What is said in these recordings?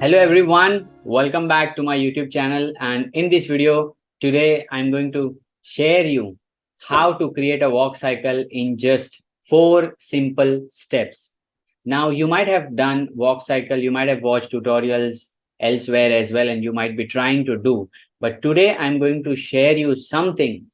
Hello everyone, welcome back to my YouTube channel, and in this video today I'm going to share you how to create a walk cycle in just 4 simple steps. Now you might have done walk cycle, you might have watched tutorials elsewhere as well, and you might be trying to do, but today I'm going to share you something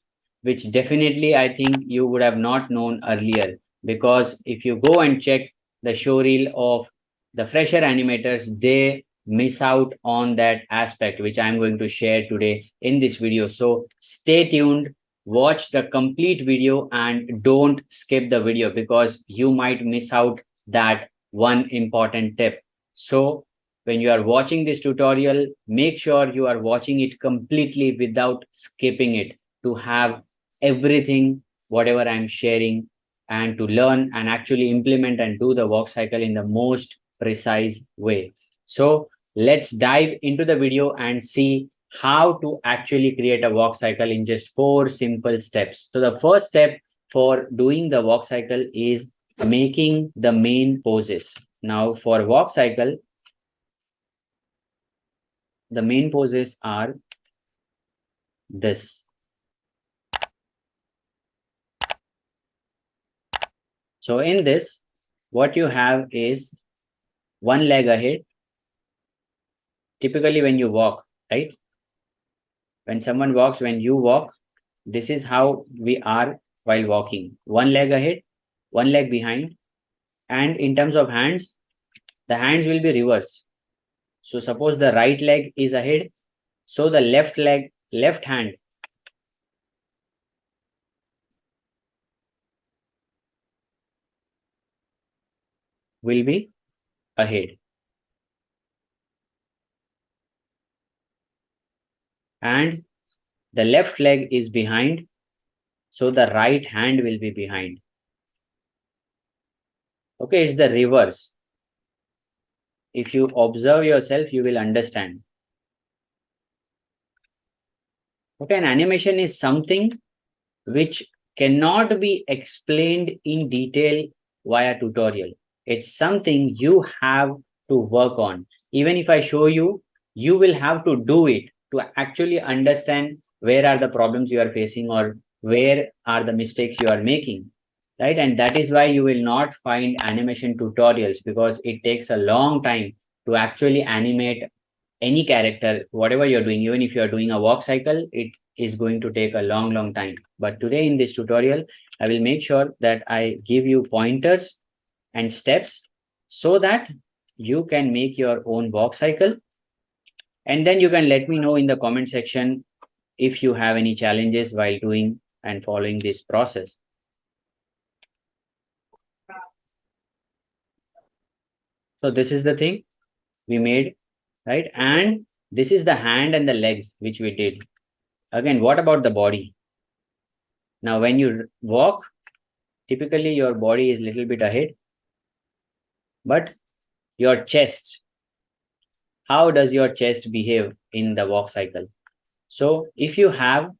which definitely I think you would have not known earlier, because if you go and check the show reel of the fresher animators, they miss out on that aspect which I'm going to share today in this video. So stay tuned, watch the complete video and don't skip the video, because you might miss out that one important tip. So when you are watching this tutorial, make sure you are watching it completely without skipping it, to have everything whatever I'm sharing, and to learn and actually implement and do the walk cycle in the most precise way. So let's dive into the video and see how to actually create a walk cycle in just 4 simple steps. So the first step for doing the walk cycle is making the main poses. Now for walk cycle, the main poses are this. So in this, what you have is one leg ahead. Typically when you walk, right? When someone walks, when you walk, this is how we are while walking. One leg ahead, one leg behind. And in terms of hands, the hands will be reverse. So suppose the right leg is ahead, so the left hand will be ahead. And the left leg is behind, so the right hand will be behind. Okay, it's the reverse. If you observe yourself, you will understand. Okay, an animation is something which cannot be explained in detail via tutorial. It's something you have to work on. Even if I show you, you will have to do it to actually understand where are the problems you are facing, or where are the mistakes you are making, right? And that is why you will not find animation tutorials, because it takes a long time to actually animate any character, whatever you're doing. Even if you're doing a walk cycle, it is going to take a long time. But today in this tutorial, I will make sure that I give you pointers and steps so that you can make your own walk cycle. And then you can let me know in the comment section if you have any challenges while doing and following this process. So this is the thing we made, right? And this is the hand and the legs which we did. Again, what about the body? Now when you walk, typically your body is a little bit ahead, but your chest, how does your chest behave in the walk cycle? So if you have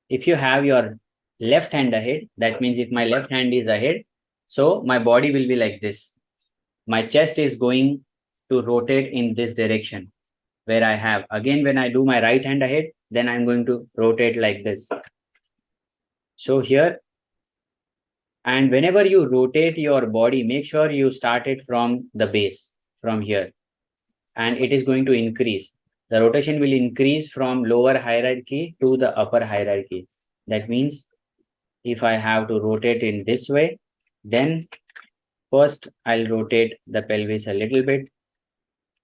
your left hand ahead, that means if my left hand is ahead, so my body will be like this. My chest is going to rotate in this direction, where I have, again, when I do my right hand ahead, then I'm going to rotate like this. So here, and whenever you rotate your body, make sure you start it from the base, from here, and it is going to increase. The rotation will increase from lower hierarchy to the upper hierarchy. That means if I have to rotate in this way, then first I'll rotate the pelvis a little bit,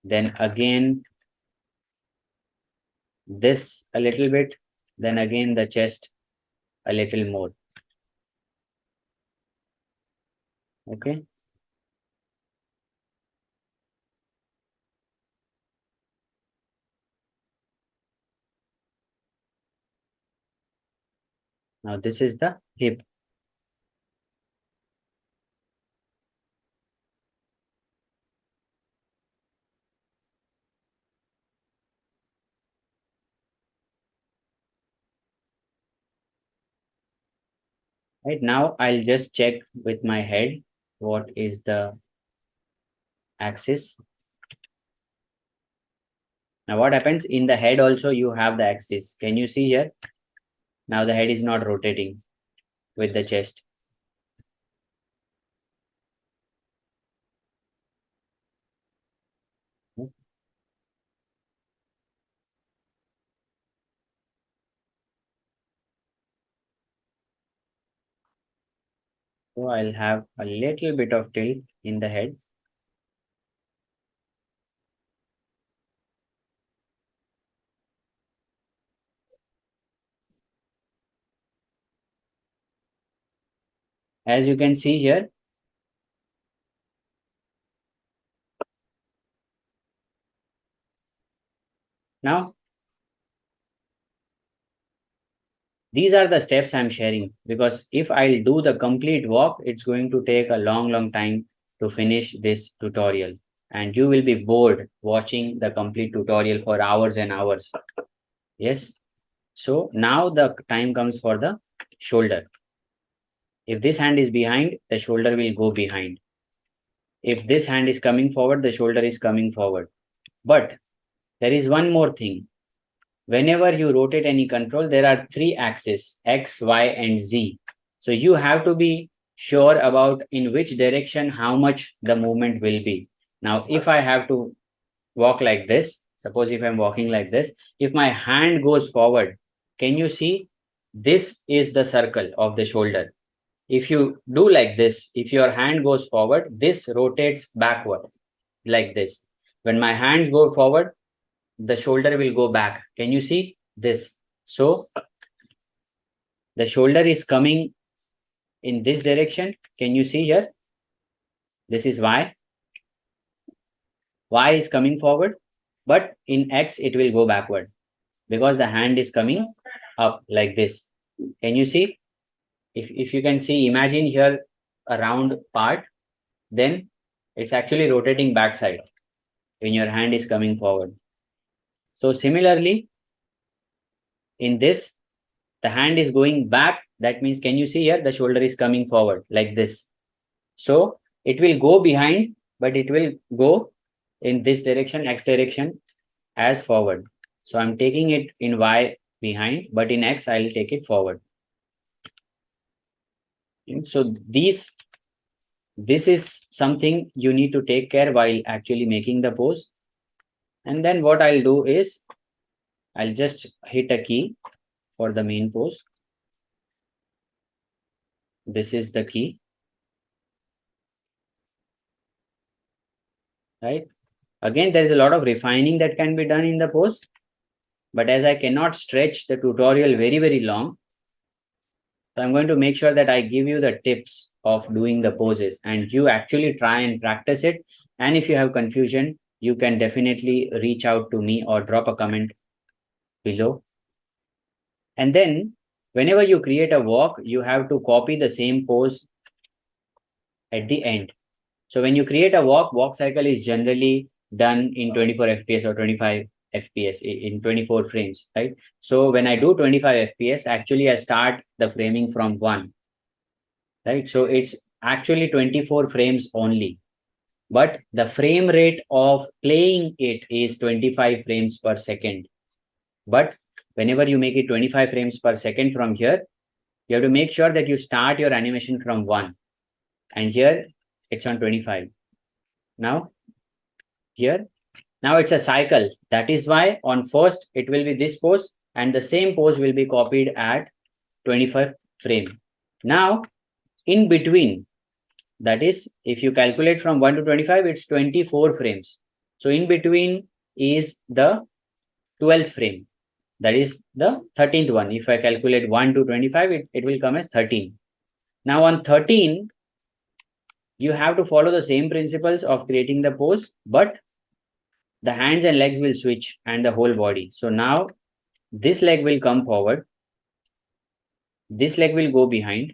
then again this a little bit, then again the chest a little more. Okay. Now this is the hip. Right now, I'll just check with my head what is the axis. Now what happens in the head also, you have the axis. Can you see here? Now the head is not rotating with the chest. So I'll have a little bit of tilt in the head. As you can see here, now these are the steps I'm sharing, because if I'll do the complete walk, it's going to take a long time to finish this tutorial. And you will be bored watching the complete tutorial for hours and hours. Yes. So now the time comes for the shoulder. If this hand is behind, the shoulder will go behind. If this hand is coming forward, the shoulder is coming forward. But there is one more thing. Whenever you rotate any control, there are three axes, X, Y, and Z. So you have to be sure about in which direction, how much the movement will be. Now, if I have to walk like this, suppose if I'm walking like this, if my hand goes forward, can you see? This is the circle of the shoulder. If you do like this, if your hand goes forward, this rotates backward like this. When my hands go forward, the shoulder will go back. Can you see this? So the shoulder is coming in this direction. Can you see here? This is Y. Y is coming forward, but in X, it will go backward because the hand is coming up like this. Can you see? If you can see, imagine here a round part, then it's actually rotating backside when your hand is coming forward. So similarly, in this, the hand is going back. That means, can you see here? The shoulder is coming forward like this. So it will go behind, but it will go in this direction, X direction, as forward. So I'm taking it in Y behind, but in X, I'll take it forward. So this is something you need to take care while actually making the pose. And then what I'll do is I'll just hit a key for the main pose. This is the key, right? Again, there is a lot of refining that can be done in the pose, but as I cannot stretch the tutorial very long, so I'm going to make sure that I give you the tips of doing the poses and you actually try and practice it. And if you have confusion, you can definitely reach out to me or drop a comment below. And then whenever you create a walk, you have to copy the same pose at the end. So when you create a walk cycle is generally done in 24 FPS or 25 FPS in 24 frames, right? So when I do 25 FPS, actually I start the framing from 1, right? So it's actually 24 frames only, but the frame rate of playing it is 25 frames per second. But whenever you make it 25 frames per second from here, you have to make sure that you start your animation from 1, and here it's on 25. Now here, now it's a cycle. That is why on first it will be this pose and the same pose will be copied at 25 frame. Now in between, that is, if you calculate from 1 to 25, it's 24 frames. So in between is the 12th frame. That is the 13th one. If I calculate 1 to 25, it will come as 13. Now on 13, you have to follow the same principles of creating the pose, but the hands and legs will switch and the whole body. So now this leg will come forward. This leg will go behind.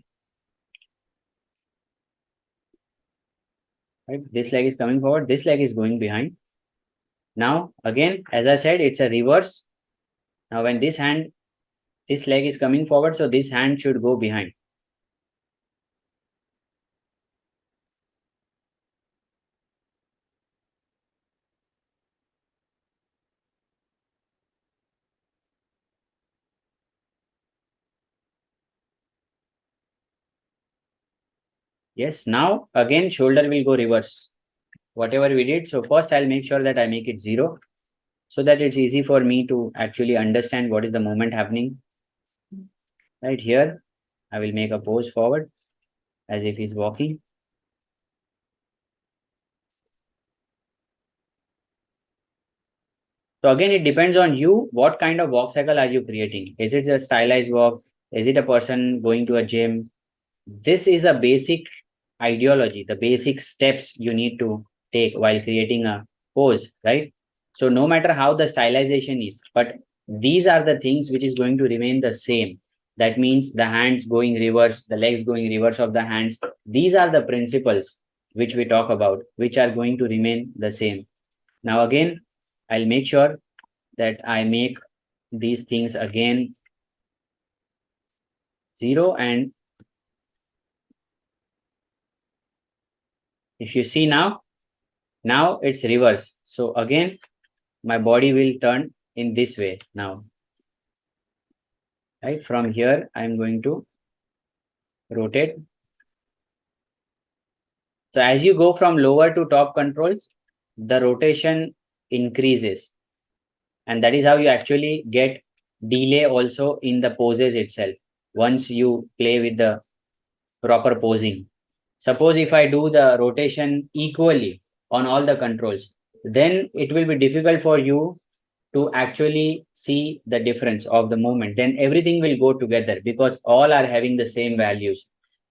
Right? This leg is coming forward. This leg is going behind. Now, again, as I said, it's a reverse. Now, when this leg is coming forward, so this hand should go behind. Yes, now again shoulder will go reverse. Whatever we did. So first I'll make sure that I make it 0 so that it's easy for me to actually understand what is the movement happening. Right here, I will make a pose forward as if he's walking. So again, it depends on you. What kind of walk cycle are you creating? Is it a stylized walk? Is it a person going to a gym? This is a basic ideology, the basic steps you need to take while creating a pose, right? So no matter how the stylization is, but these are the things which is going to remain the same. That means the hands going reverse, the legs going reverse of the hands. These are the principles which we talk about, which are going to remain the same. Now again, I'll make sure that I make these things again 0. And if you see now it's reverse. So again, my body will turn in this way now. Right, from here, I'm going to rotate. So as you go from lower to top controls, the rotation increases. And that is how you actually get delay also in the poses itself. Once you play with the proper posing. Suppose if I do the rotation equally on all the controls, then it will be difficult for you to actually see the difference of the movement. Then everything will go together because all are having the same values.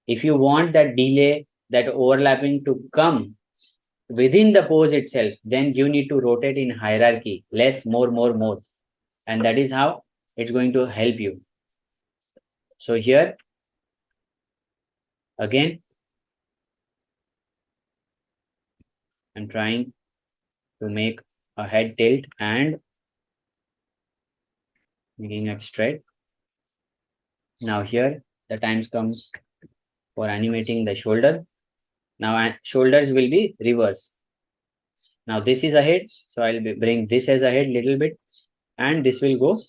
If you want that delay, that overlapping to come within the pose itself, then you need to rotate in hierarchy, less, more. And that is how it's going to help you. So here, again, I'm trying to make a head tilt and making it straight. Now here, the times comes for animating the shoulder. Now shoulders will be reverse. Now this is ahead, so I'll bring this as ahead little bit, and this will go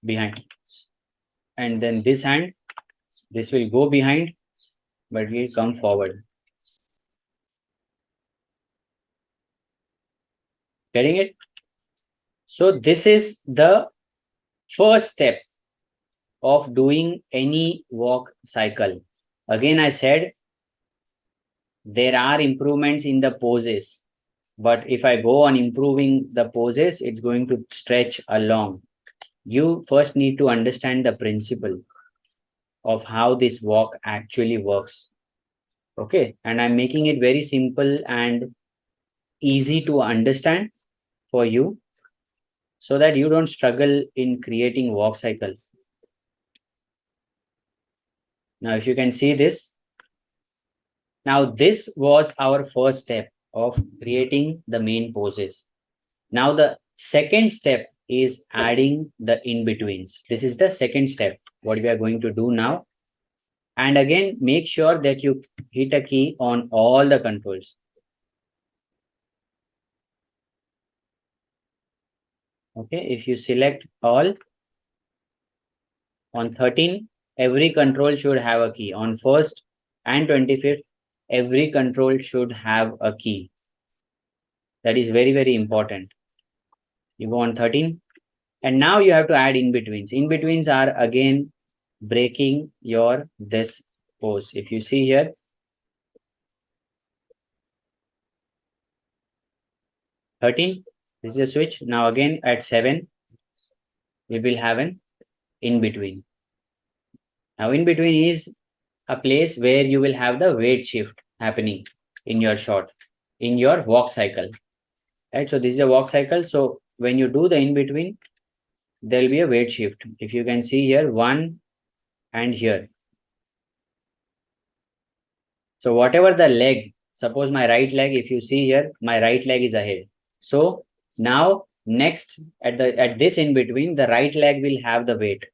behind. And then this hand, this will go behind, but will come forward. Getting it? So this is the first step of doing any walk cycle. Again, I said there are improvements in the poses, but if I go on improving the poses, it's going to stretch along. You first need to understand the principle of how this walk actually works. Okay, and I'm making it very simple and easy to understand for you so that you don't struggle in creating walk cycles. Now, if you can see this, now this was our first step of creating the main poses. Now, the second step is adding the in-betweens. This is the second step, what we are going to do now. And again, make sure that you hit a key on all the controls. Okay, if you select all, on 13, every control should have a key. On 1st and 25th, every control should have a key. That is very important. You go on 13, and now you have to add in-betweens. In-betweens are again breaking your this pose. If you see here, 13, this is a switch. Now again at 7, we will have an in-between. Now in-between is a place where you will have the weight shift happening in your shot, in your walk cycle. Right? So this is a walk cycle. So when you do the in-between, there will be a weight shift. If you can see here, 1 and here. So whatever the leg, suppose my right leg, if you see here, my right leg is ahead. So now next at this in between, the right leg will have the weight.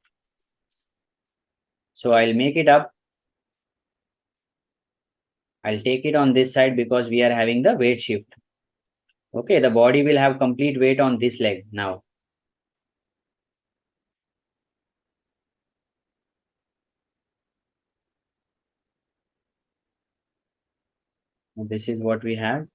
So I'll make it up. I'll take it on this side because we are having the weight shift. Okay, the body will have complete weight on this leg now. This is what we have.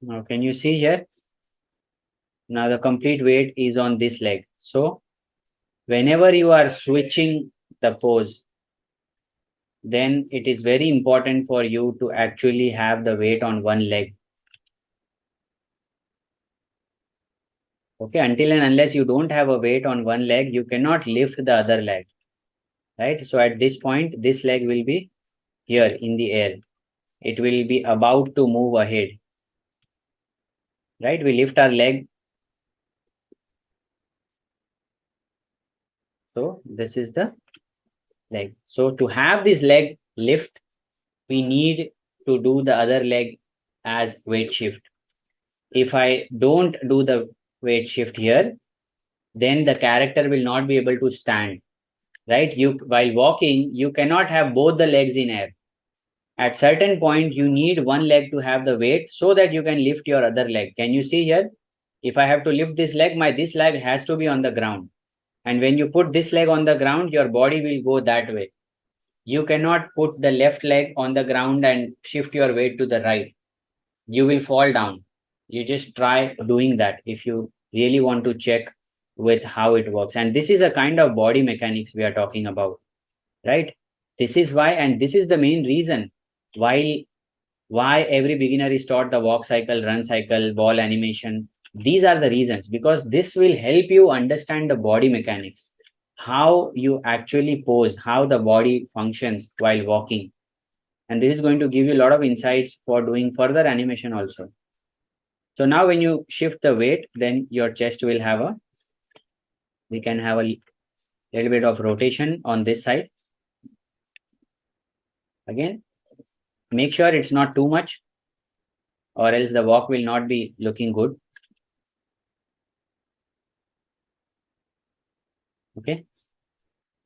Now, can you see here? Now the complete weight is on this leg. So whenever you are switching the pose, then it is very important for you to actually have the weight on one leg. Okay, until and unless you don't have a weight on one leg, you cannot lift the other leg, right? So at this point, this leg will be here in the air. It will be about to move ahead, right? We lift our leg. So this is the leg. So to have this leg lift, we need to do the other leg as weight shift. If I don't do the weight shift here, then the character will not be able to stand, right? You, while walking, you cannot have both the legs in air. At certain point, you need one leg to have the weight so that you can lift your other leg. Can you see here? If I have to lift this leg, this leg has to be on the ground. And when you put this leg on the ground, your body will go that way. You cannot put the left leg on the ground and shift your weight to the right. You will fall down. You just try doing that if you really want to check with how it works. And this is a kind of body mechanics we are talking about, right? This is why, and this is the main reason why every beginner is taught the walk cycle, run cycle, ball animation. These are the reasons, because this will help you understand the body mechanics, how you actually pose, how the body functions while walking. And this is going to give you a lot of insights for doing further animation also. So now when you shift the weight, then your chest will have we can have a little bit of rotation on this side. Again, make sure it's not too much, or else the walk will not be looking good. Okay.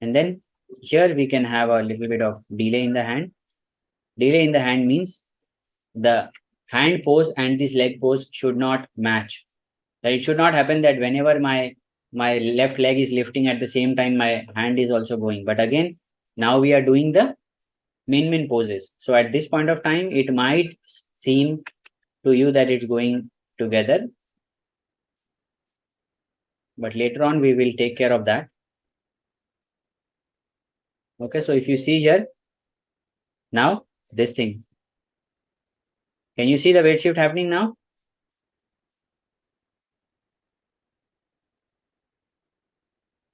And then here we can have a little bit of delay in the hand. Delay in the hand means the hand pose and this leg pose should not match. It should not happen that whenever my left leg is lifting at the same time, my hand is also going. But again, now we are doing the main poses. So at this point of time, it might seem to you that it's going together. But later on, we will take care of that. Okay, so if you see here, now this thing. Can you see the weight shift happening now?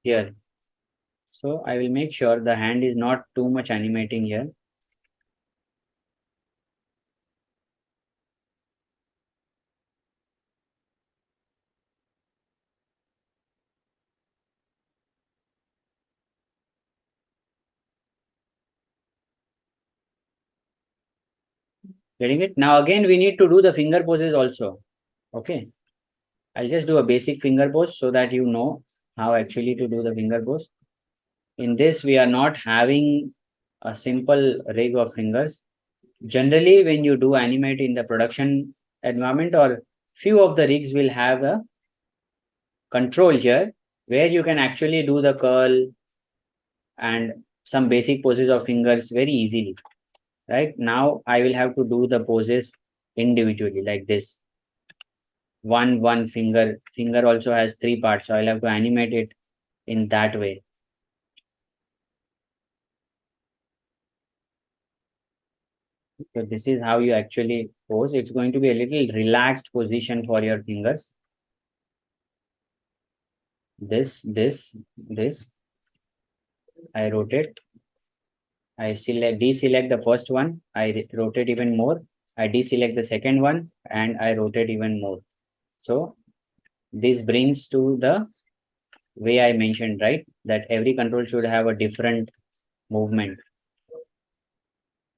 Here. So I will make sure the hand is not too much animating here. Getting it? Now again, we need to do the finger poses also. Okay. I'll just do a basic finger pose so that you know how actually to do the finger pose. In this, we are not having a simple rig of fingers. Generally, when you do animate in the production environment, or few of the rigs will have a control here where you can actually do the curl and some basic poses of fingers very easily. Right now, I will have to do the poses individually like this. One finger also has three parts, so I'll have to animate it in that way. So this is how you actually pose. It's going to be a little relaxed position for your fingers. This. I rotate. I deselect the first one. I rotate even more. I deselect the second one and I rotate even more. So this brings to the way I mentioned, right? That every control should have a different movement.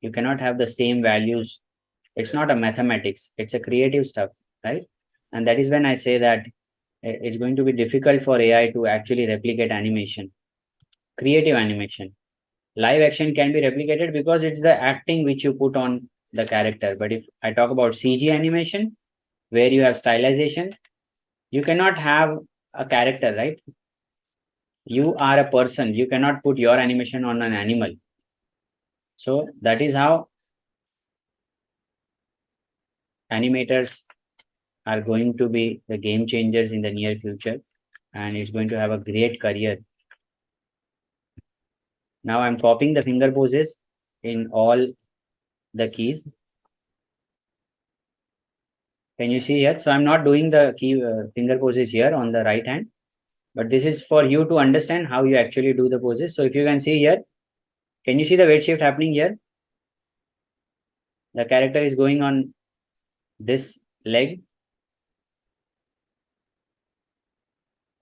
You cannot have the same values. It's not a mathematics. It's a creative stuff, right? And that is when I say that it's going to be difficult for AI to actually replicate animation, creative animation. Live action can be replicated because it's the acting which you put on the character. But if I talk about CG animation, where you have stylization, you cannot have a character, right? You are a person. You cannot put your animation on an animal. So that is how animators are going to be the game changers in the near future, and it's going to have a great career. Now I'm copying the finger poses in all the keys. Can you see here? So I'm not doing the key finger poses here on the right hand, but this is for you to understand how you actually do the poses. So if you can see here, can you see the weight shift happening here? The character is going on this leg.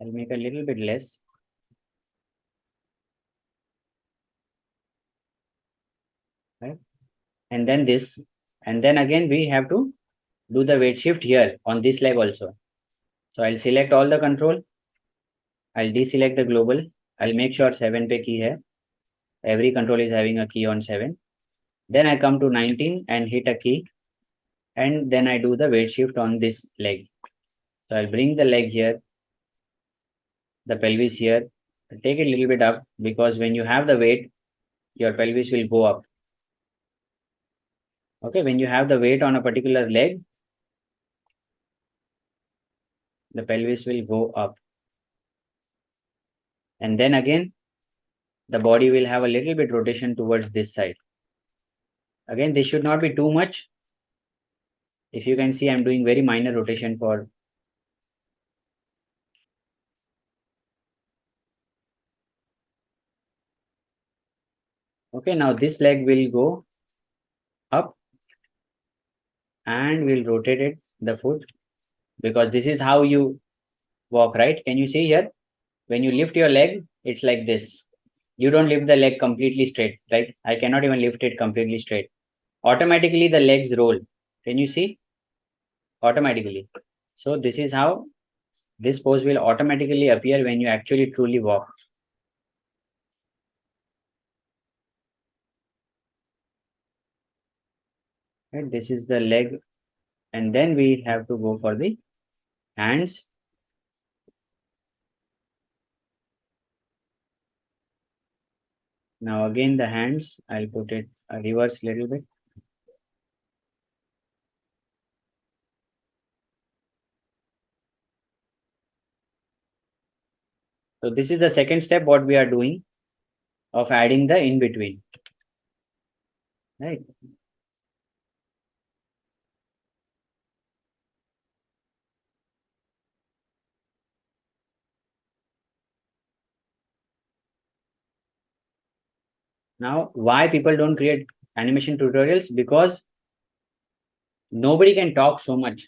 I'll make a little bit less. Right? And then this, and then again we have to do the weight shift here on this leg also. So I'll select all the control. I'll deselect the global. I'll make sure 7 pe key hai. Every control is having a key on 7. Then I come to 19 and hit a key. And then I do the weight shift on this leg. So I'll bring the leg here, the pelvis here. I'll take it a little bit up because when you have the weight, your pelvis will go up. Okay, when you have the weight on a particular leg, the pelvis will go up. And then again, the body will have a little bit rotation towards this side. Again, this should not be too much. If you can see, I'm doing very minor rotation for. Okay, now this leg will go up and we'll rotate it, the foot, because this is how you walk, right? Can you see here? When you lift your leg, it's like this. You don't lift the leg completely straight, right? I cannot even lift it completely straight. Automatically, the legs roll. Can you see? Automatically. So this is how this pose will automatically appear when you actually truly walk. Right? This is the leg. And then we have to go for the hands. Now again the hands, I'll put it reverse little bit. So this is the second step what we are doing of adding the in between. Right. Now, why people don't create animation tutorials? Because nobody can talk so much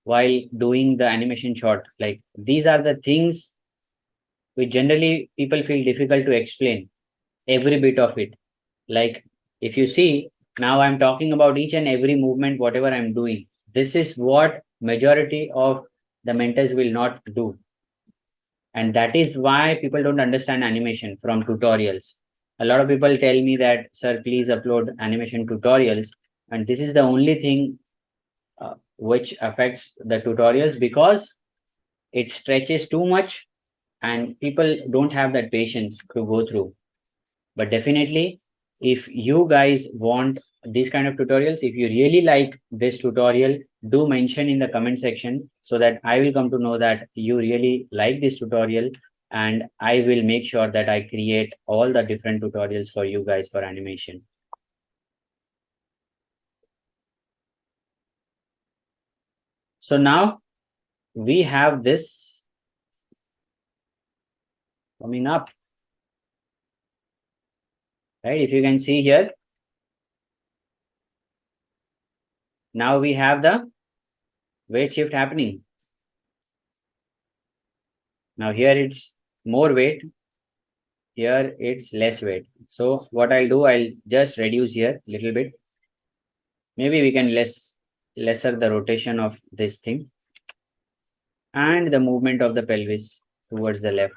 while doing the animation shot. Like these are the things which generally people feel difficult to explain every bit of it. Like if you see, now I'm talking about each and every movement, whatever I'm doing. This is what majority of the mentors will not do. And that is why people don't understand animation from tutorials. A lot of people tell me that, sir, please upload animation tutorials. And this is the only thing which affects the tutorials because it stretches too much and people don't have that patience to go through. But definitely, if you guys want these kind of tutorials, if you really like this tutorial, do mention in the comment section so that I will come to know that you really like this tutorial, and I will make sure that I create all the different tutorials for you guys for animation. So now we have this coming up, right? If you can see here, now we have the weight shift happening. Now here it's more weight, here it's less weight. So what I'll do, I'll just reduce here a little bit. Maybe we can lesser the rotation of this thing and the movement of the pelvis towards the left.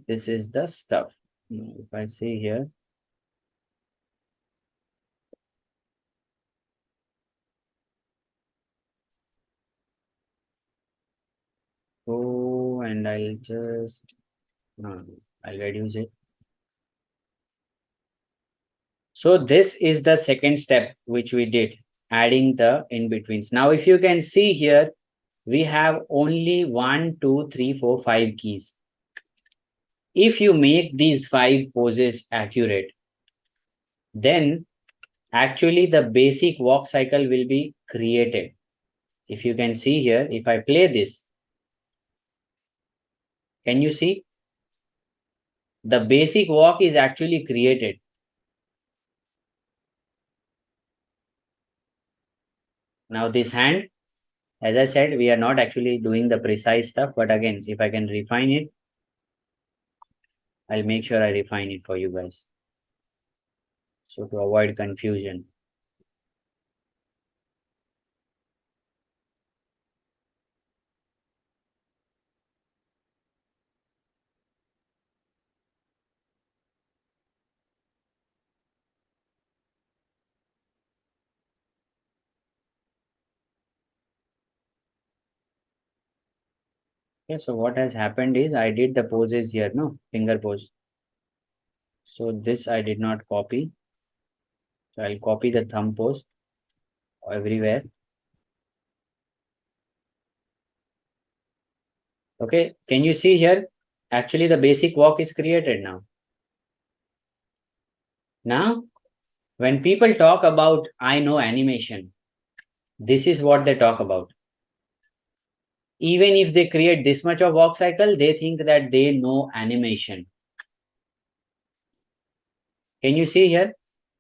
This is the stuff. Now, if I see here, oh, and I'll just, no, I'll reduce it. So this is the second step which we did, adding the in-betweens. Now, if you can see here, we have only 1, 2, 3, 4, 5 keys. If you make these 5 poses accurate, then actually the basic walk cycle will be created. If you can see here, if I play this, can you see? The basic walk is actually created. Now this hand, as I said, we are not actually doing the precise stuff, but again, if I can refine it, I'll make sure I refine it for you guys. So to avoid confusion. Okay, so what has happened is I did the poses here, no? Finger pose. So this I did not copy. So I'll copy the thumb pose everywhere. Okay, can you see here? Actually, the basic walk is created now. Now, when people talk about I know animation, this is what they talk about. Even if they create this much of walk cycle, they think that they know animation. Can you see here?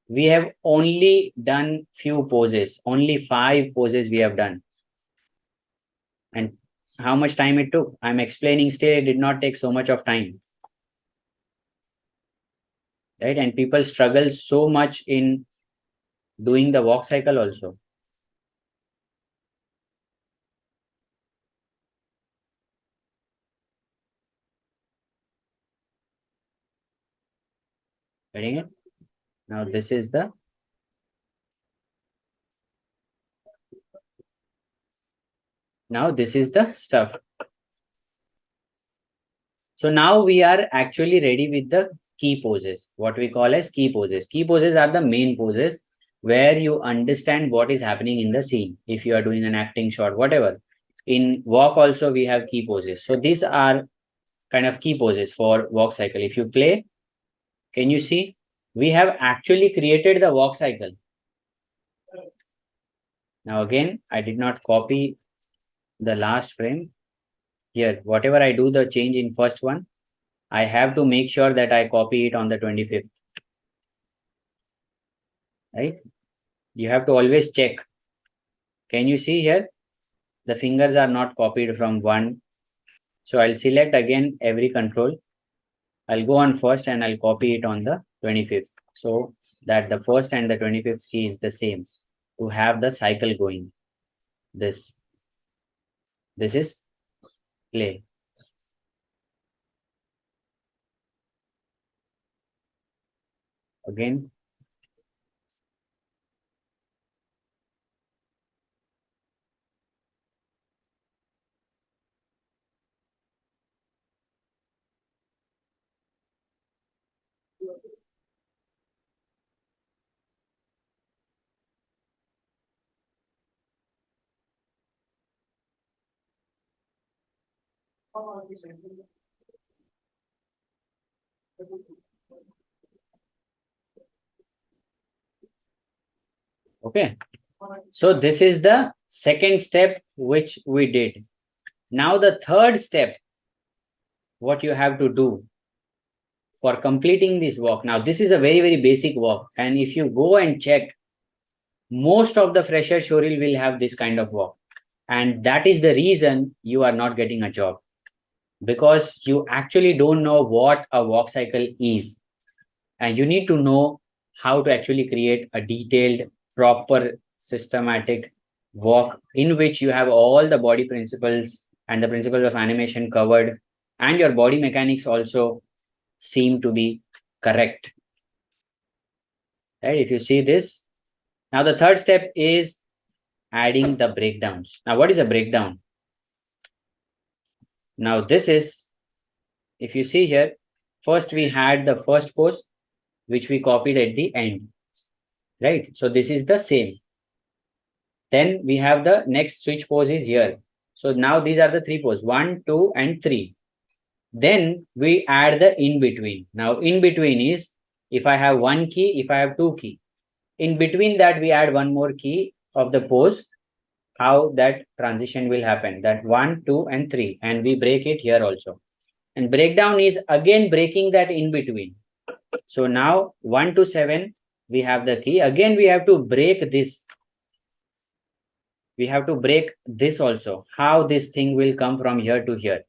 We have only done few poses, only 5 poses we have done. And how much time it took? I'm explaining still, it did not take so much of time. Right? And people struggle so much in doing the walk cycle also. Getting it? Now this is the stuff. So now we are actually ready with the key poses, what we call as key poses. Key poses are the main poses where you understand what is happening in the scene. If you are doing an acting shot, whatever. In walk also we have key poses. So these are kind of key poses for walk cycle. If you play, can you see? We have actually created the walk cycle. Now again, I did not copy the last frame. Here, whatever I do the change in first one, I have to make sure that I copy it on the 25th. Right? You have to always check. Can you see here? The fingers are not copied from one. So I'll select again every control. I'll go on first and I'll copy it on the 25th. So that the first and the 25th key is the same to have the cycle going. This is play. Again, okay. So this is the second step which we did. Now the third step, what you have to do for completing this walk. Now this is a very, very basic walk. And if you go and check, most of the fresher showreel will have this kind of walk. And that is the reason you are not getting a job. Because you actually don't know what a walk cycle is. And you need to know how to actually create a detailed, proper, systematic walk in which you have all the body principles and the principles of animation covered. and your body mechanics also seem to be correct. Right? If you see this, now the third step is adding the breakdowns. Now, what is a breakdown? Now, this is, if you see here, first we had the first pose, which we copied at the end, right? So this is the same. Then we have the next switch pose is here. So now these are the three poses, 1, 2, and 3. Then we add the in between. Now, in between is if I have one key, if I have two key. In between that, we add one more key of the pose, how that transition will happen, that 1, 2, and 3. And we break it here also. And breakdown is again breaking that in between. So now 1 to 7, we have the key. Again, we have to break this. We have to break this also, how this thing will come from here to here.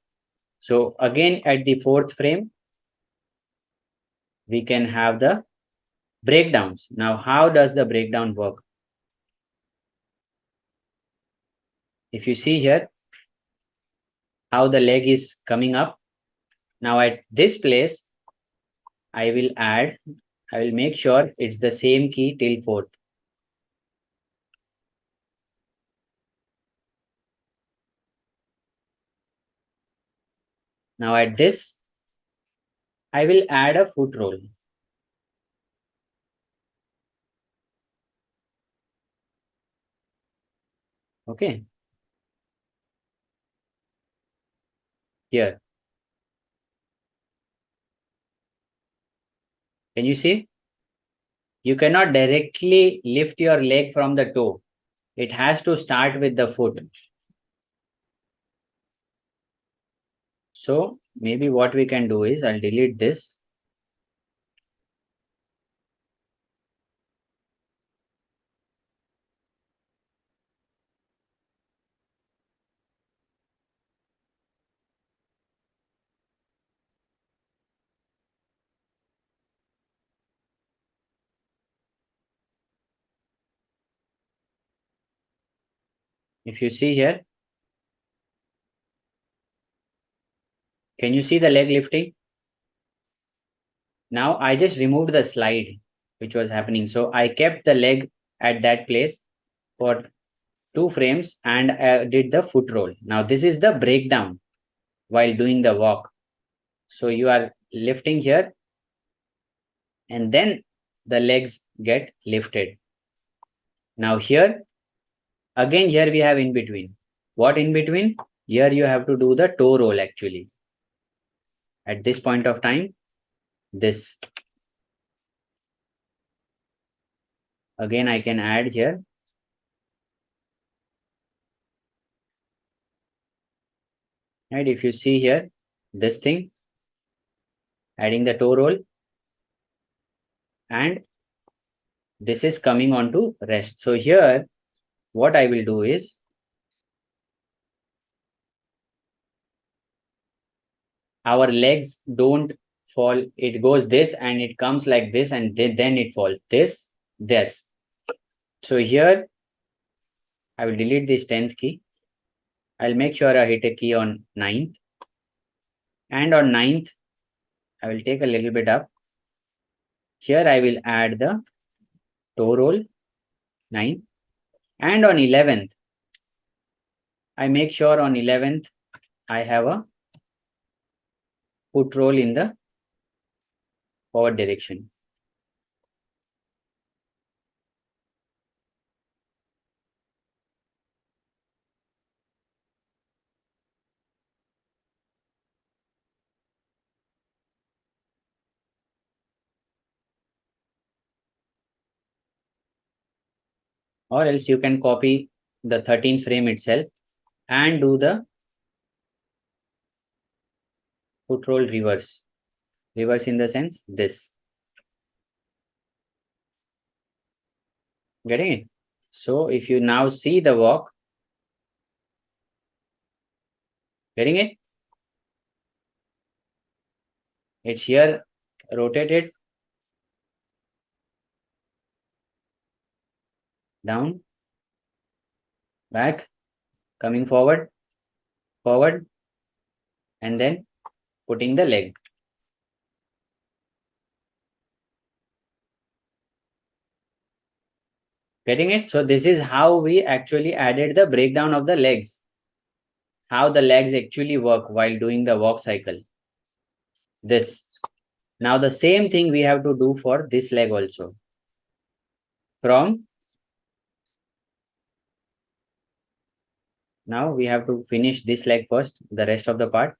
So again, at the fourth frame, we can have the breakdowns. Now, how does the breakdown work? If you see here, how the leg is coming up. Now at this place, I will make sure it's the same key till fourth. Now at this, I will add a foot roll. Okay. Here. Can you see? You cannot directly lift your leg from the toe. It has to start with the foot. So maybe what we can do is I'll delete this. If you see here, can you see the leg lifting? Now I just removed the slide which was happening. So I kept the leg at that place for 2 frames and did the foot roll. Now this is the breakdown while doing the walk. So you are lifting here and then the legs get lifted. Now here, again here we have in between. What in between? Here you have to do the toe roll actually. At this point of time, this. Again I can add here. And if you see here, this thing, adding the toe roll, and this is coming on to rest. So here, what I will do is, our legs don't fall. It goes this and it comes like this and then it falls. This. So here, I will delete this 10th key. I'll make sure I hit a key on 9th. And on 9th, I will take a little bit up. Here I will add the toe roll, 9. And on 11th, I make sure on 11th, I have a foot roll in the forward direction. Or else you can copy the 13th frame itself and do the foot roll reverse. Reverse in the sense this. Getting it? So if you now see the walk, getting it? It's here, rotated, down, back, coming forward, forward, and then putting the leg. Getting it? So this is how we actually added the breakdown of the legs. How the legs actually work while doing the walk cycle. This. Now the same thing we have to do for this leg also. From now we have to finish this leg first, the rest of the part.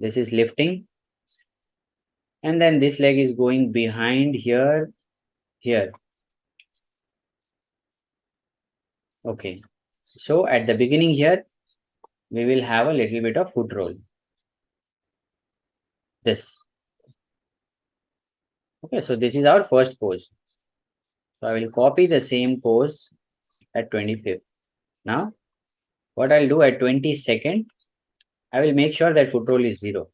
This is lifting. And then this leg is going behind here, here. Okay. So at the beginning here, we will have a little bit of foot roll. This. Okay, so this is our first pose. So I will copy the same pose at 25th. Now, what I'll do at 22nd, I will make sure that foot roll is 0.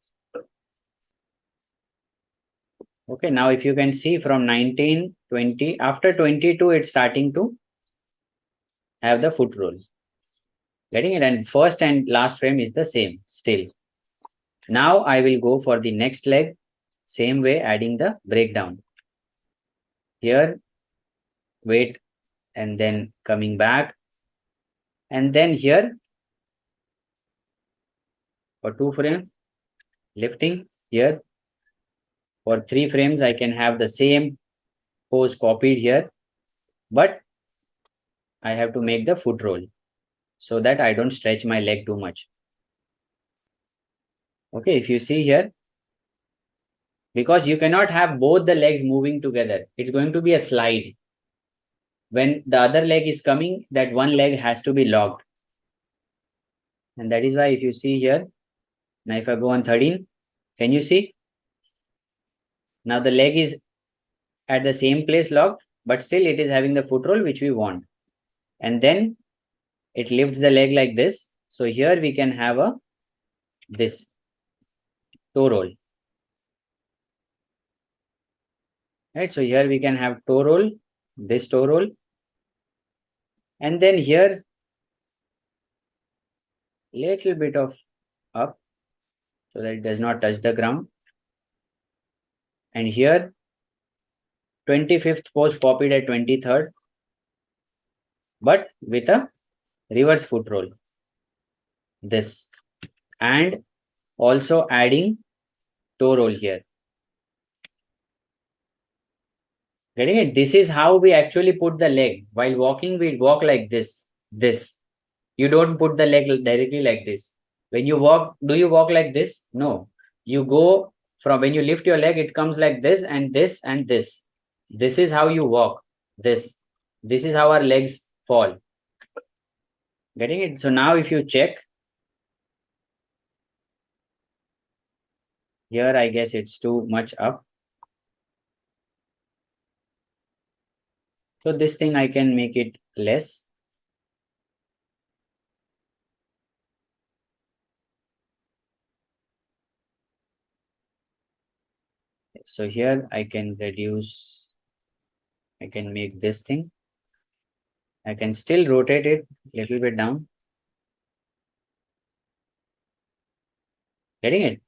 Okay, now if you can see from 19, 20, after 22, it's starting to have the foot roll. Getting it? And first and last frame is the same still. Now I will go for the next leg, same way, adding the breakdown. Here, wait, and then coming back. And then here, for 2 frames, lifting. Here, for 3 frames, I can have the same pose copied here, but I have to make the foot roll so that I don't stretch my leg too much. Okay, if you see here, because you cannot have both the legs moving together, it's going to be a slide. When the other leg is coming, that one leg has to be locked. And that is why if you see here, now if I go on 13, can you see? Now the leg is at the same place locked, but still it is having the foot roll which we want. And then it lifts the leg like this. So here we can have a this toe roll. Right, so here we can have toe roll, this toe roll. And then here, little bit of up so that it does not touch the ground. And here, 25th pose copied at 23rd, but with a reverse foot roll. This. And also adding toe roll here. Getting it? This is how we actually put the leg. While walking, we walk like this. This. You don't put the leg directly like this. When you walk, do you walk like this? No. You go from when you lift your leg, it comes like this and this and this. This is how you walk. This. This is how our legs fall. Getting it? So now if you check, here I guess it's too much up. So this thing I can make it less. So here I can reduce, I can make this thing. I can still rotate it a little bit down. Getting it?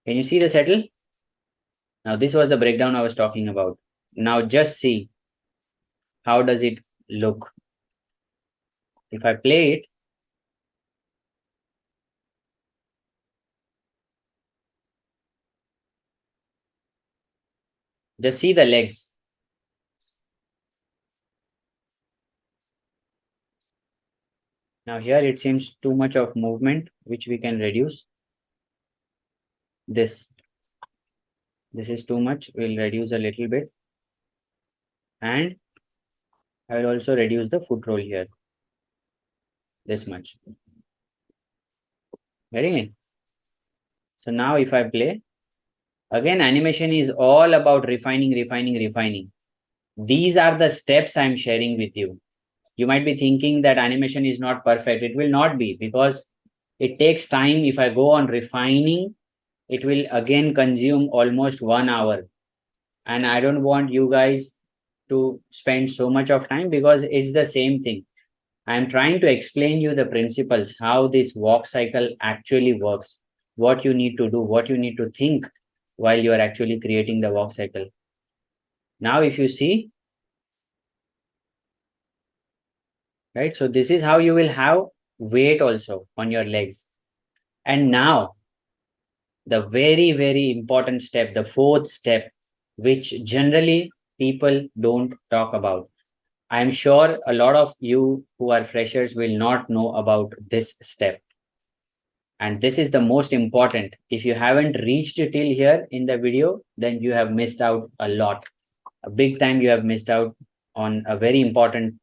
Can you see the settle? Now this was the breakdown I was talking about. Now just see how does it look. If I play it, just see the legs. Now here it seems too much of movement, which we can reduce. This is too much. We'll reduce a little bit. And I will also reduce the foot roll here. This much. Getting it? So now if I play, again, animation is all about refining. These are the steps I'm sharing with you. You might be thinking that animation is not perfect. It will not be, because it takes time. If I go on refining, it will again consume almost 1 hour. And I don't want you guys to spend so much of time, because it's the same thing. I'm trying to explain you the principles, how this walk cycle actually works. what you need to do, what you need to think while you are actually creating the walk cycle. Now, if you see, right, so this is how you will have weight also on your legs. And now, the very, very important step, the fourth step, which generally people don't talk about. I'm sure a lot of you who are freshers will not know about this step. And this is the most important. If you haven't reached till here in the video, then you have missed out a lot. A big time you have missed out on a very important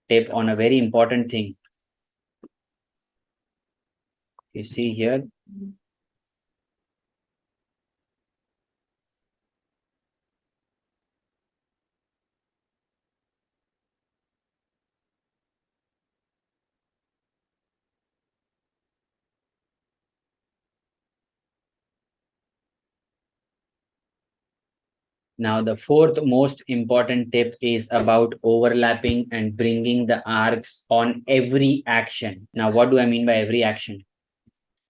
tip, on a very important thing. You see here. Now, the fourth most important tip is about overlapping and bringing the arcs on every action. Now, what do I mean by every action?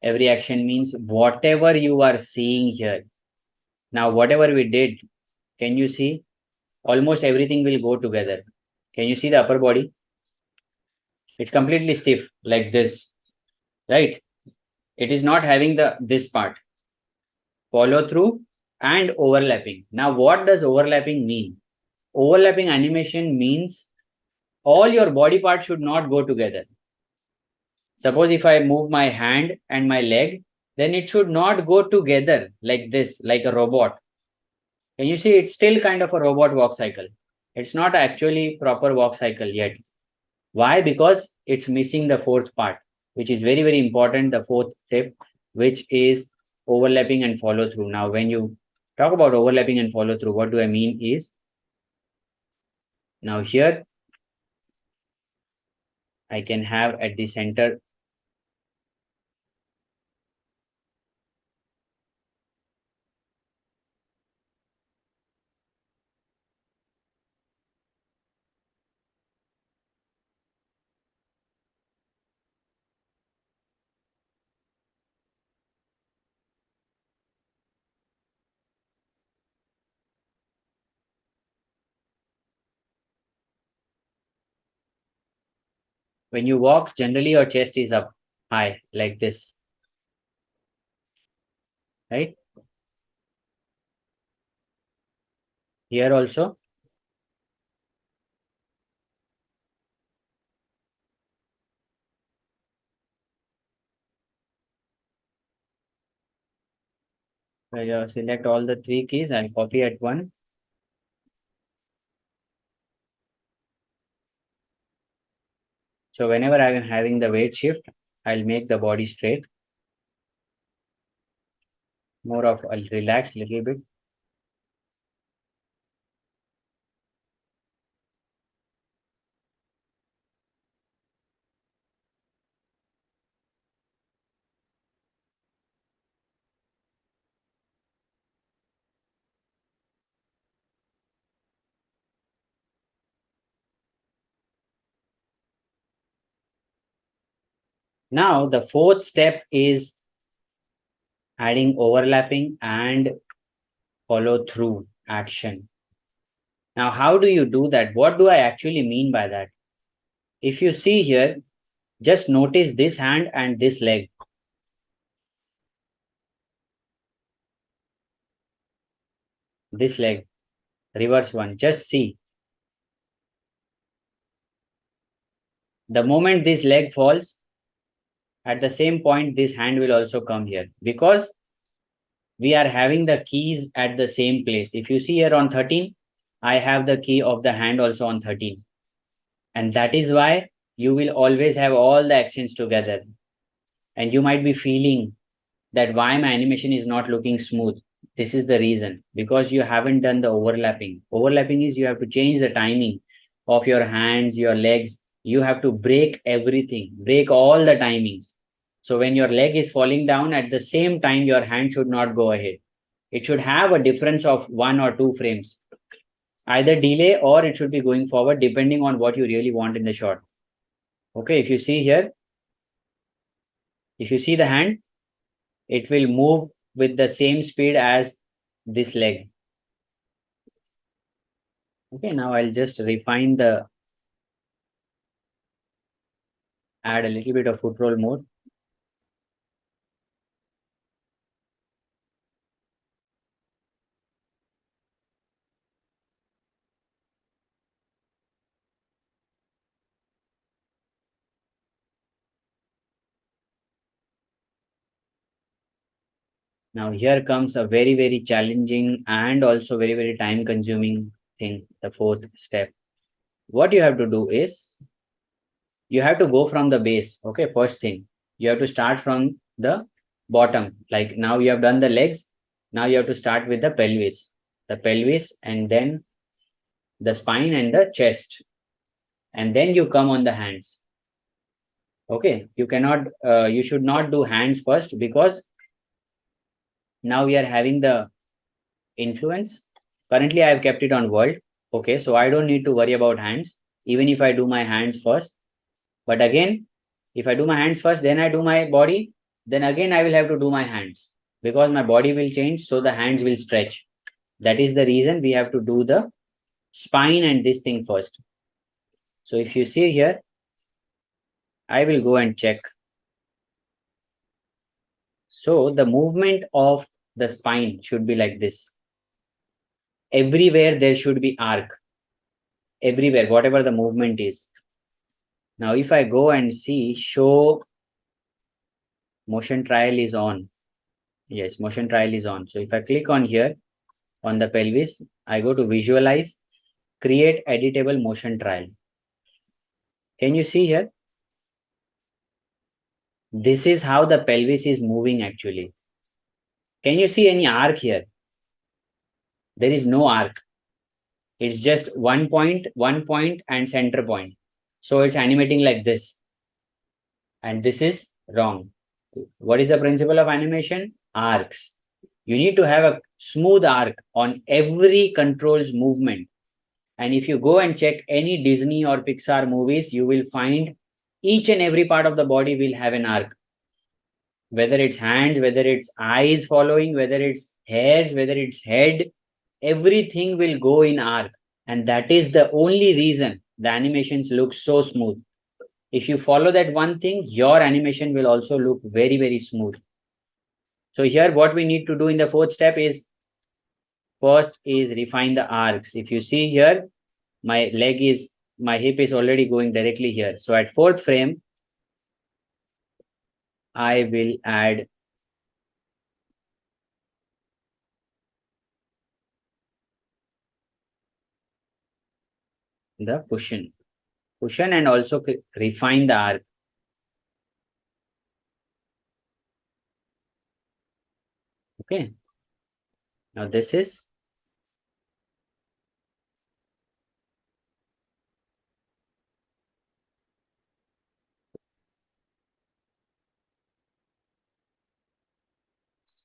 Every action means whatever you are seeing here. Now, whatever we did, can you see? Almost everything will go together. Can you see the upper body? It's completely stiff like this, right? It is not having the this part, follow through and overlapping. Now, what does overlapping mean? Overlapping animation means all your body parts should not go together. Suppose if I move my hand and my leg, then it should not go together like this, like a robot. Can you see? It's still kind of a robot walk cycle. It's not actually proper walk cycle yet. Why? Because it's missing the fourth part, which is very, very important. The fourth tip, which is overlapping and follow through. Now, when you talk about overlapping and follow through, what do I mean is, now here I can have at the center when you walk, generally your chest is up high like this, right? Here also, select all the three keys and copy at one. So whenever I am having the weight shift, I'll make the body straight. More of I'll relax a little bit. Now the fourth step is adding overlapping and follow through action. Now, how do you do that? What do I actually mean by that? If you see here, just notice this hand and this leg. This leg, reverse one. Just see. The moment this leg falls, at the same point, this hand will also come here because we are having the keys at the same place. If you see here on 13, I have the key of the hand also on 13. And that is why you will always have all the actions together. And you might be feeling that why my animation is not looking smooth. This is the reason, because you haven't done the overlapping. Overlapping is you have to change the timing of your hands, your legs. You have to break everything, break all the timings. So when your leg is falling down, at the same time, your hand should not go ahead. It should have a difference of 1 or 2 frames, either delay or it should be going forward depending on what you really want in the shot. Okay, if you see here, if you see the hand, it will move with the same speed as this leg. Okay, now I'll just refine the, add a little bit of foot roll mode. Now here comes a very, very challenging and also very, very time consuming thing, the fourth step. What you have to do is, you have to go from the base. Okay, first thing, you have to start from the bottom. Like now you have done the legs. Now you have to start with the pelvis, and then the spine and the chest. And then you come on the hands. Okay, you should not do hands first, because now we are having the influence. Currently, I have kept it on world. Okay, so I don't need to worry about hands, even if I do my hands first. But again, if I do my hands first, then I do my body, then again I will have to do my hands, because my body will change, so the hands will stretch. That is the reason we have to do the spine and this thing first. So if you see here, I will go and check. So the movement of the spine should be like this. Everywhere there should be arc. Everywhere, whatever the movement is. Now, if I go and see, show motion trial is on. Yes, motion trial is on. So if I click on here, on the pelvis, I go to visualize, create editable motion trial. Can you see here? This is how the pelvis is moving actually. Can you see any arc here? There is no arc. It's just 1 point, and center point. So it's animating like this. And this is wrong. What is the principle of animation? Arcs. You need to have a smooth arc on every control's movement. And if you go and check any Disney or Pixar movies, you will find each and every part of the body will have an arc. Whether it's hands, whether it's eyes following, whether it's hairs, whether it's head, everything will go in arc. And that is the only reason the animations look so smooth. If you follow that one thing, your animation will also look very, very smooth. So here what we need to do in the fourth step is, first is refine the arcs. If you see here, my hip is already going directly here. So at fourth frame, I will add the cushion and also refine the arc. Okay. Now this is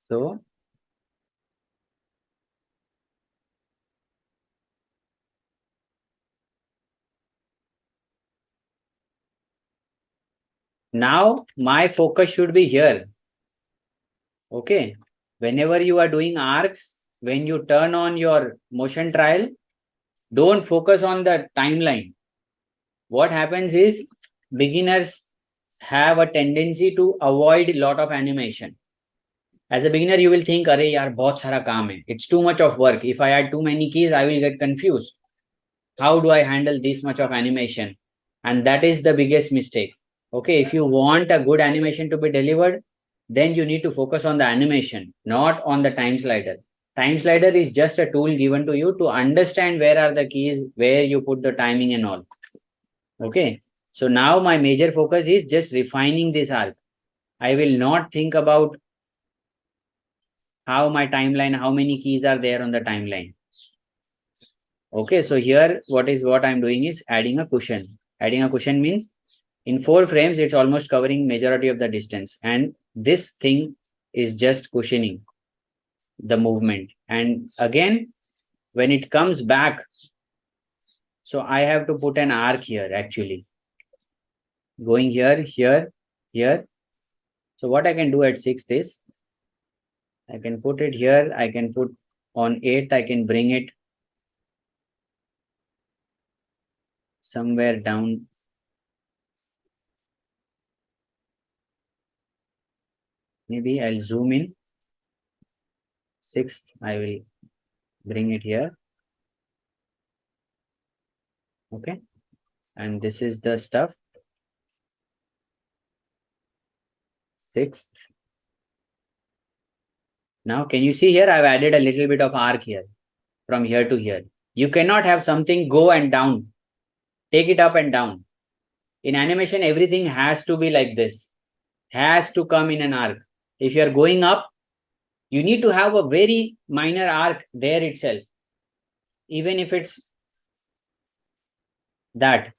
so. Now my focus should be here. Okay. Whenever you are doing arcs, when you turn on your motion trial, don't focus on the timeline. What happens is, beginners have a tendency to avoid a lot of animation. As a beginner, you will think, "Arey yaar, bahut sara kaam hai. It's too much of work. If I add too many keys, I will get confused. How do I handle this much of animation?" And that is the biggest mistake. Okay, if you want a good animation to be delivered, then you need to focus on the animation, not on the time slider. Time slider is just a tool given to you to understand where are the keys, where you put the timing and all. Okay, so now my major focus is just refining this arc. I will not think about how my timeline, how many keys are there on the timeline. Okay, so here what I'm doing is adding a cushion. Adding a cushion means in 4 frames, it's almost covering majority of the distance. And this thing is just cushioning the movement. And again, when it comes back, so I have to put an arc here actually. Going here, here, here. So what I can do at 6th is, I can put it here. I can put on 8th, I can bring it somewhere down. Maybe I'll zoom in. 6th, I will bring it here. Okay. And this is the stuff. 6th. Now, can you see here? I've added a little bit of arc here from here to here. You cannot have something go and down. Take it up and down. In animation, everything has to be like this. Has to come in an arc. If you're going up, you need to have a very minor arc there itself. Even if it's that.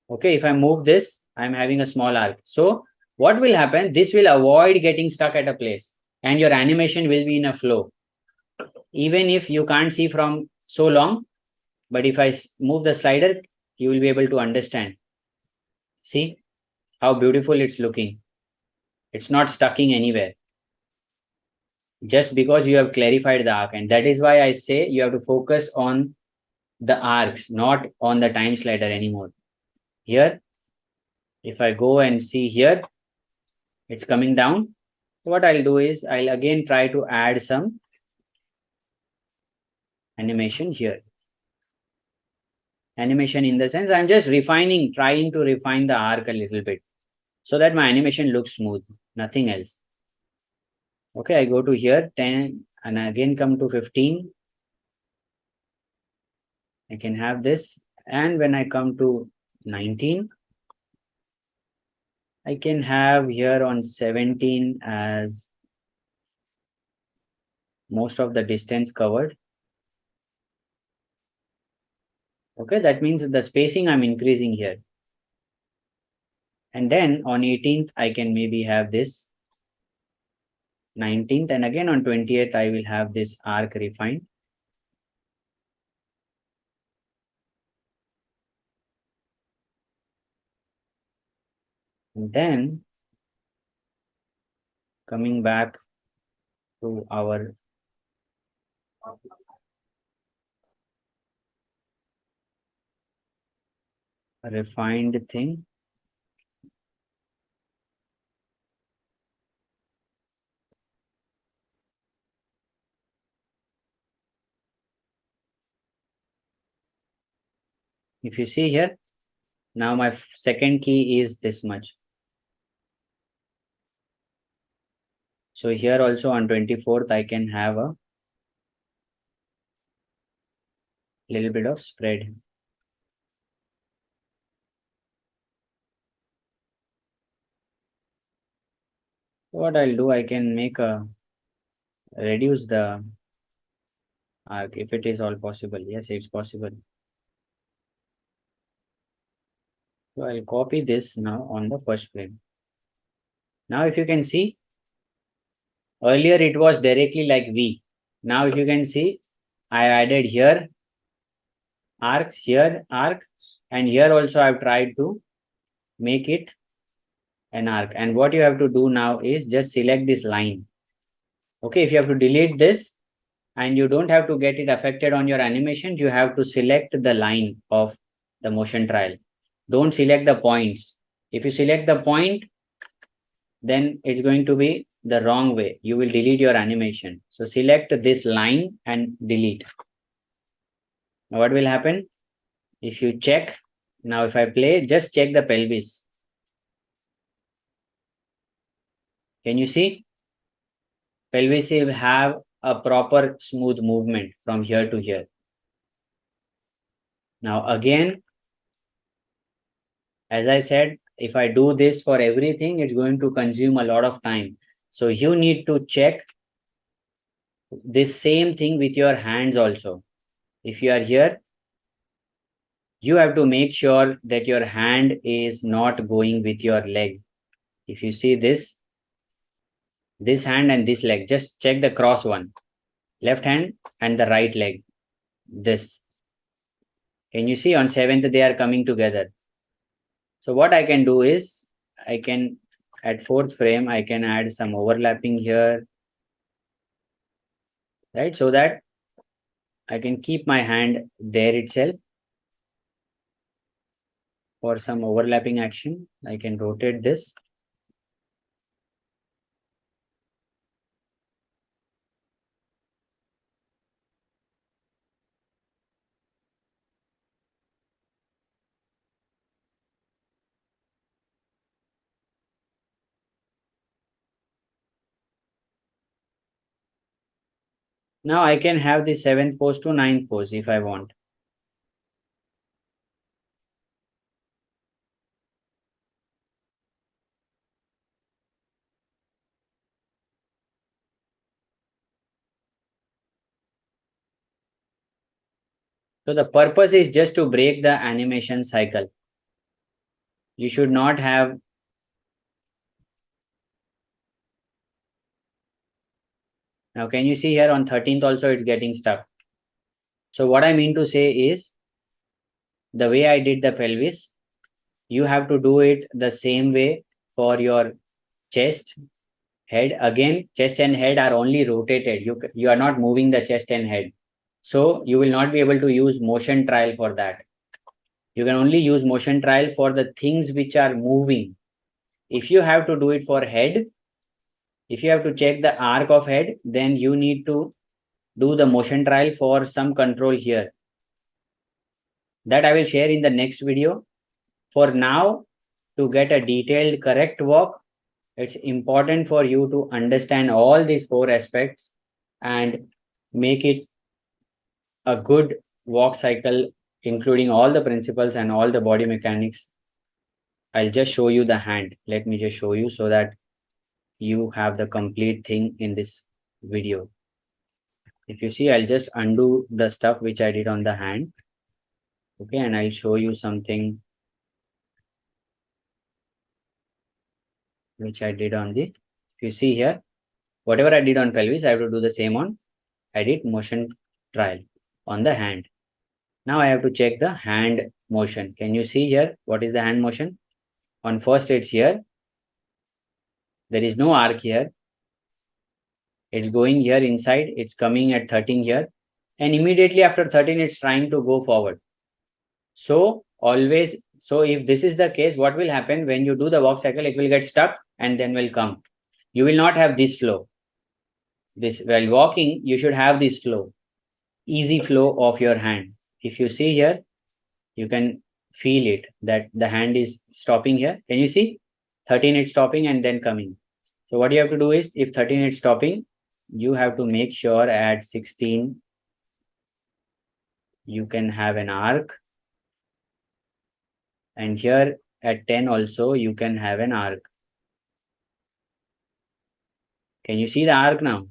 Okay, if I move this, I'm having a small arc. So what will happen? This will avoid getting stuck at a place and your animation will be in a flow. Even if you can't see from so long, but if I move the slider, you will be able to understand. See how beautiful it's looking. It's not stucking anywhere. Just because you have clarified the arc. And that is why I say you have to focus on the arcs, not on the time slider anymore. Here, if I go and see here, it's coming down. What I'll do is I'll again try to add some animation here. Animation in the sense I'm just refining, trying to refine the arc a little bit so that my animation looks smooth, nothing else. Okay, I go to here 10 and again come to 15. I can have this. And when I come to 19, I can have here on 17 as most of the distance covered. Okay, that means the spacing I'm increasing here. And then on 18th, I can maybe have this 19th. And again on 20th, I will have this arc refined. And then coming back to our refined thing. If you see here, now my second key is this much. So here also on 24th, I can have a little bit of spread. What I'll do, I can make a reduce the arc if it is all possible. Yes, it's possible. So I'll copy this now on the first frame. Now if you can see, earlier it was directly like V. Now if you can see, I added here arcs, here arc, and here also I've tried to make it an arc. And what you have to do now is just select this line. Okay, if you have to delete this and you don't have to get it affected on your animation, you have to select the line of the motion trial. Don't select the points. If you select the point, then it's going to be the wrong way. You will delete your animation. So select this line and delete. Now what will happen? If you check, now if I play, just check the pelvis. Can you see? Pelvis will have a proper smooth movement from here to here. Now again, as I said, if I do this for everything, it's going to consume a lot of time. So you need to check this same thing with your hands also. If you are here, you have to make sure that your hand is not going with your leg. If you see this hand and this leg, just check the cross one, left hand and the right leg, this. Can you see on 7th, they are coming together. So what I can do is, I can, at 4th frame, I can add some overlapping here. right? So that I can keep my hand there itself. For some overlapping action, I can rotate this. Now I can have the 7th pose to 9th pose if I want. So the purpose is just to break the animation cycle. You should not have. Now can you see here on 13th also it's getting stuck. So what I mean to say is, the way I did the pelvis, you have to do it the same way for your chest, head. Again, chest and head are only rotated. You are not moving the chest and head. So you will not be able to use motion trial for that. You can only use motion trial for the things which are moving. If you have to do it for head, if you have to check the arc of head, then you need to do the motion trial for some control here. That I will share in the next video. For now, to get a detailed correct walk, it's important for you to understand all these 4 aspects and make it a good walk cycle, including all the principles and all the body mechanics. I'll just show you the hand. Let me just show you so that you have the complete thing in this video. If you see, I'll just undo the stuff which I did on the hand. Okay, and I'll show you something which I did on the, if you see here, whatever I did on pelvis, I have to do the same on, I did motion trial on the hand. Now I have to check the hand motion. Can you see here? What is the hand motion? On first it's here. There is no arc here. It's going here inside. It's coming at 13 here. And immediately after 13, it's trying to go forward. So always, so if this is the case, what will happen when you do the walk cycle? It will get stuck and then will come. You will not have this flow. This, while walking, you should have this flow, easy flow of your hand. If you see here, you can feel it that the hand is stopping here. Can you see? 13 it's stopping and then coming. So what you have to do is, if 13 it's stopping, you have to make sure at 16 you can have an arc, and here at 10 also you can have an arc. Can you see the arc now?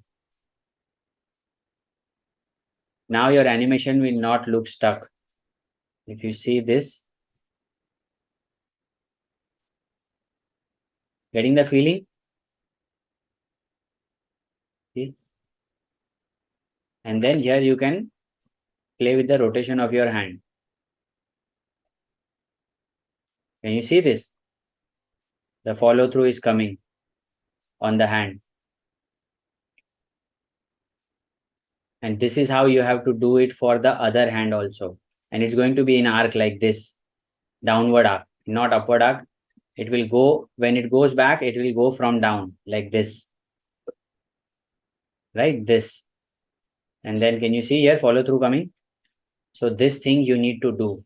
Now your animation will not look stuck. If you see this, getting the feeling? See? And then here you can play with the rotation of your hand. Can you see this? The follow through is coming on the hand. And this is how you have to do it for the other hand also. And it's going to be in arc like this, downward arc, not upward arc. It will go, when it goes back, it will go from down like this, right? This. And then can you see here, follow through coming? So this thing you need to do.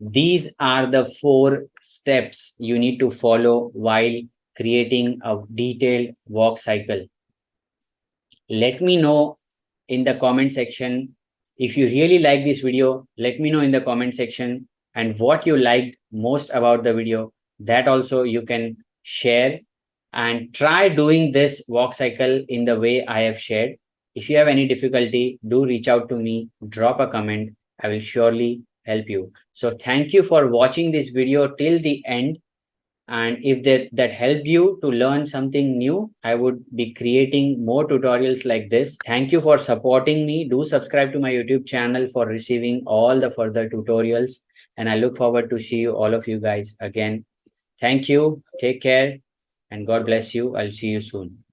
These are the 4 steps you need to follow while creating a detailed walk cycle. Let me know in the comment section. If you really like this video, let me know in the comment section, and what you liked most about the video. That also you can share, and try doing this walk cycle in the way I have shared. If you have any difficulty, do reach out to me, drop a comment. I will surely help you. So thank you for watching this video till the end. And if that helped you to learn something new, I would be creating more tutorials like this. Thank you for supporting me. Do subscribe to my YouTube channel for receiving all the further tutorials. And I look forward to see you, all of you guys again. Thank you. Take care and God bless you. I'll see you soon.